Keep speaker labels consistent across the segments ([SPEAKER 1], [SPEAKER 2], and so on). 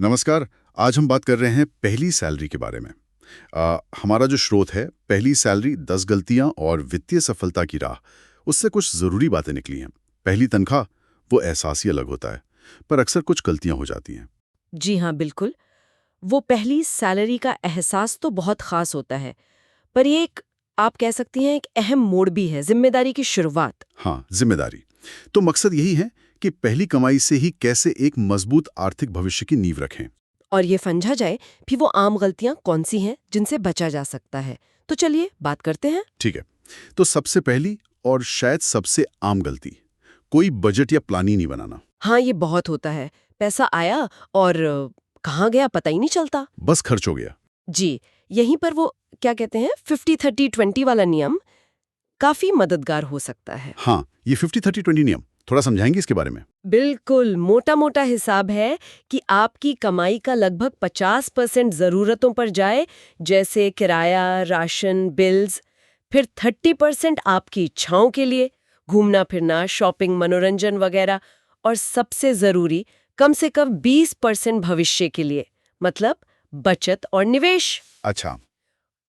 [SPEAKER 1] नमस्कार। आज हम बात कर रहे हैं पहली सैलरी के बारे में। हमारा जो स्रोत है, पहली सैलरी 10 गलतियां और वित्तीय सफलता की राह, उससे कुछ ज़रूरी बातें निकली हैं। पहली तनख्वाह, वो एहसास ही अलग होता है, पर अक्सर कुछ गलतियां हो जाती हैं।
[SPEAKER 2] जी हाँ, बिल्कुल। वो पहली सैलरी का एहसास तो बहुत खास होता है, पर ये एक आप कह सकती हैं एक अहम मोड़ भी है, ज़िम्मेदारी की शुरुआत।
[SPEAKER 1] हाँ, जिम्मेदारी। तो मकसद यही है कि पहली कमाई से ही कैसे एक मजबूत आर्थिक भविष्य की नींव रखें।
[SPEAKER 2] और ये समझा जाए कि वो आम गलतियां कौन सी हैं जिनसे बचा जा सकता है। तो चलिए बात करते हैं।
[SPEAKER 1] ठीक है, तो सबसे पहली और शायद सबसे आम गलती, कोई बजट या प्लान ही नहीं बनाना।
[SPEAKER 2] हाँ, ये बहुत होता है। पैसा आया और कहाँ गया पता ही नहीं चलता।
[SPEAKER 1] बस खर्च हो गया।
[SPEAKER 2] जी, यहीं पर वो क्या कहते हैं 50-30-20 वाला नियम काफी मददगार हो सकता है।
[SPEAKER 1] हाँ, ये 50-30-20 नियम, थोड़ा समझाएंगे इसके बारे में?
[SPEAKER 2] बिल्कुल, मोटा मोटा हिसाब है कि आपकी कमाई का लगभग 50% जरूरतों पर जाए, जैसे किराया, राशन, बिल्स। फिर 30% आपकी इच्छाओं के लिए, घूमना फिरना, शॉपिंग, मनोरंजन वगैरह। और सबसे जरूरी, कम से कम 20% भविष्य के लिए, मतलब बचत और निवेश।
[SPEAKER 1] अच्छा।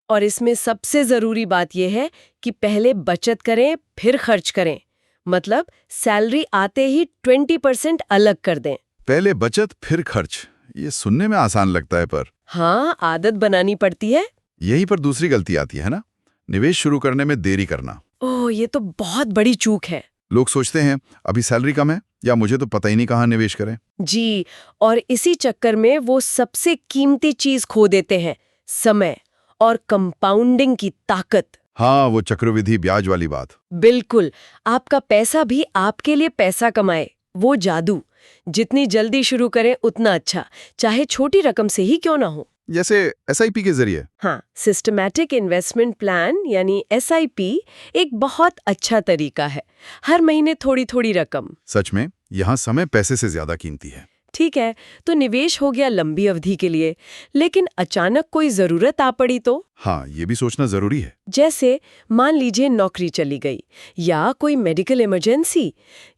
[SPEAKER 2] और इसमें सबसे जरूरी बात यह है कि पहले बचत करें, फिर खर्च करें। मतलब सैलरी आते ही 20% अलग कर दें।
[SPEAKER 1] पहले बचत फिर खर्च, ये सुनने में आसान लगता है, पर
[SPEAKER 2] हाँ, आदत बनानी पड़ती है।
[SPEAKER 1] यहीं पर दूसरी गलती आती है ना, निवेश शुरू करने में देरी करना।
[SPEAKER 2] ओह, ये तो बहुत बड़ी चूक है।
[SPEAKER 1] लोग सोचते हैं अभी सैलरी कम है, या मुझे तो पता ही नहीं कहाँ निवेश करें।
[SPEAKER 2] जी, और इसी चक्कर में वो सबसे कीमती चीज खो देते हैं, समय और कंपाउंडिंग की ताकत।
[SPEAKER 1] हाँ, वो चक्रवृद्धि ब्याज वाली बात।
[SPEAKER 2] बिल्कुल, आपका पैसा भी आपके लिए पैसा कमाए, वो जादू। जितनी जल्दी शुरू करें उतना अच्छा, चाहे छोटी रकम से ही क्यों ना हो।
[SPEAKER 1] जैसे एसआईपी के जरिए।
[SPEAKER 2] हाँ, सिस्टमैटिक इन्वेस्टमेंट प्लान यानी एसआईपी एक बहुत अच्छा तरीका है। हर महीने थोड़ी थोड़ी रकम।
[SPEAKER 1] सच में यहाँ समय पैसे से ज्यादा कीमती है।
[SPEAKER 2] ठीक है, तो निवेश हो गया लंबी अवधि के लिए, लेकिन अचानक कोई जरूरत आ पड़ी तो?
[SPEAKER 1] हाँ, ये भी सोचना जरूरी है।
[SPEAKER 2] जैसे मान लीजिए नौकरी चली गई या कोई मेडिकल इमरजेंसी।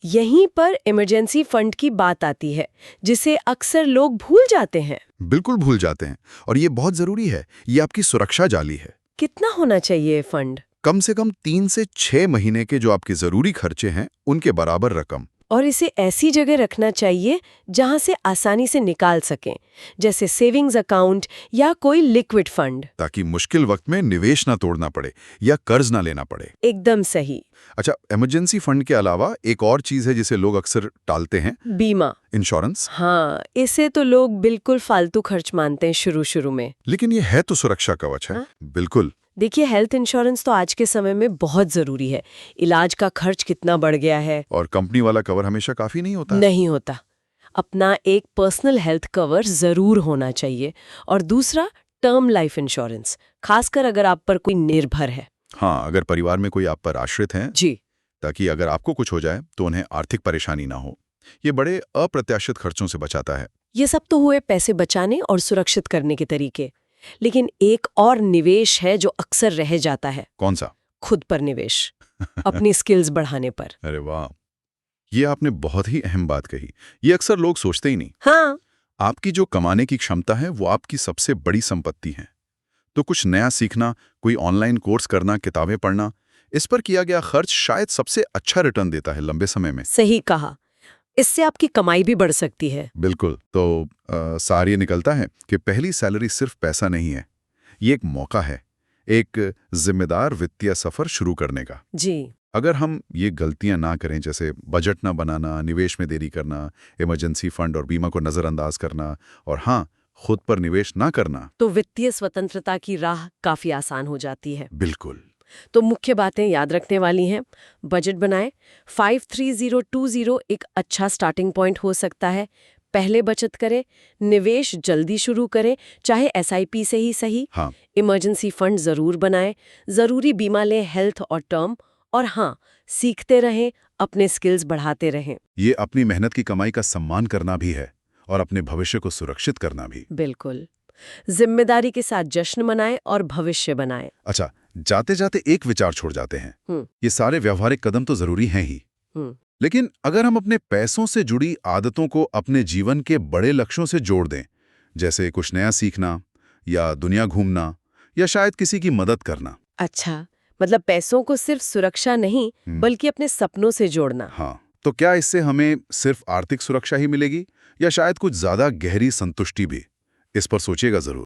[SPEAKER 2] यहीं पर इमरजेंसी फंड की बात आती है, जिसे अक्सर लोग भूल जाते हैं।
[SPEAKER 1] बिल्कुल भूल जाते हैं, और ये बहुत जरूरी है। ये आपकी सुरक्षा जाली है।
[SPEAKER 2] कितना होना चाहिए ये फंड?
[SPEAKER 1] कम से कम 3 से 6 महीने के जो आपके जरूरी खर्चे हैं, उनके बराबर रकम।
[SPEAKER 2] और इसे ऐसी जगह रखना चाहिए जहां से आसानी से निकाल सकें, जैसे सेविंग्स अकाउंट या कोई लिक्विड फंड।
[SPEAKER 1] ताकि मुश्किल वक्त में निवेश ना तोड़ना पड़े या कर्ज ना लेना पड़े।
[SPEAKER 2] एकदम सही।
[SPEAKER 1] अच्छा, इमरजेंसी फंड के अलावा एक और चीज है जिसे लोग अक्सर टालते हैं,
[SPEAKER 2] बीमा।
[SPEAKER 1] इंश्योरेंस।
[SPEAKER 2] हाँ, इसे तो लोग बिल्कुल फालतू खर्च मानते हैं शुरू शुरू में।
[SPEAKER 1] लेकिन ये है तो सुरक्षा कवच है।
[SPEAKER 2] हाँ?
[SPEAKER 1] बिल्कुल।
[SPEAKER 2] देखिए, हेल्थ इंश्योरेंस तो आज के समय में बहुत जरूरी है। इलाज का खर्च कितना बढ़ गया है।
[SPEAKER 1] और कंपनी वाला कवर हमेशा काफी नहीं होता।
[SPEAKER 2] नहीं होता। अपना एक पर्सनल हेल्थ कवर जरूर होना चाहिए। और दूसरा, टर्म लाइफ इंश्योरेंस, खासकर अगर आप पर कोई निर्भर है।
[SPEAKER 1] हाँ, अगर परिवार में कोई आप पर आश्रित हैं,
[SPEAKER 2] जी।
[SPEAKER 1] ताकि अगर आपको कुछ हो जाए तो उन्हें आर्थिक परेशानी ना हो। ये बड़े अप्रत्याशित खर्चों से बचाता है।
[SPEAKER 2] ये सब तो हुए पैसे बचाने और सुरक्षित करने के तरीके। लेकिन एक और निवेश है जो अक्सर रह जाता है।
[SPEAKER 1] कौन सा?
[SPEAKER 2] खुद पर निवेश। अपनी स्किल्स बढ़ाने पर।
[SPEAKER 1] अरे वाह, ये आपने बहुत ही अहम बात कही। ये अक्सर लोग सोचते ही नहीं।
[SPEAKER 2] हाँ।
[SPEAKER 1] आपकी जो कमाने की क्षमता है वो आपकी सबसे बड़ी संपत्ति है। तो कुछ नया सीखना, कोई ऑनलाइन कोर्स करना, किताबें पढ़ना, इस पर किया गया खर्च शायद सबसे अच्छा रिटर्न देता है लंबे समय में।
[SPEAKER 2] सही कहा। इससे आपकी कमाई भी बढ़ सकती है।
[SPEAKER 1] बिल्कुल। तो सार ये निकलता है कि पहली सैलरी सिर्फ पैसा नहीं है, ये एक मौका है, एक जिम्मेदार वित्तीय सफर शुरू करने का।
[SPEAKER 2] जी।
[SPEAKER 1] अगर हम ये गलतियां ना करें, जैसे बजट ना बनाना, निवेश में देरी करना, इमरजेंसी फंड और बीमा को नजरअंदाज करना, और हाँ, खुद पर निवेश ना करना।
[SPEAKER 2] तो वित्तीय स्वतंत्रता की राह काफी आसान हो जाती है।
[SPEAKER 1] बिल्कुल।
[SPEAKER 2] तो मुख्य बातें याद रखने वाली हैं। बजट बनाएं। 53020 एक अच्छा स्टार्टिंग पॉइंट हो सकता है। पहले बचत करें। निवेश जल्दी शुरू करें, चाहे एसआईपी से ही सही।
[SPEAKER 1] हाँ।
[SPEAKER 2] इमरजेंसी फंड जरूर बनाएं। जरूरी बीमा लें, हेल्थ और टर्म। और हाँ, सीखते रहें, अपने स्किल्स बढ़ाते रहें।
[SPEAKER 1] ये अपनी मेहनत की कमाई का सम्मान करना भी है, और अपने भविष्य को सुरक्षित करना भी।
[SPEAKER 2] बिल्कुल। जिम्मेदारी के साथ जश्न मनाएं और भविष्य बनाएं।
[SPEAKER 1] अच्छा, जाते जाते एक विचार छोड़ जाते हैं। ये सारे व्यवहारिक कदम तो जरूरी हैं ही, लेकिन अगर हम अपने पैसों से जुड़ी आदतों को अपने जीवन के बड़े लक्ष्यों से जोड़ दें, जैसे कुछ नया सीखना या दुनिया घूमना या शायद किसी की मदद करना।
[SPEAKER 2] अच्छा, मतलब पैसों को सिर्फ सुरक्षा नहीं बल्कि अपने सपनों से जोड़ना।
[SPEAKER 1] हाँ, तो क्या इससे हमें सिर्फ आर्थिक सुरक्षा ही मिलेगी या शायद कुछ ज्यादा गहरी संतुष्टि भी? इस पर सोचिएगा जरूर।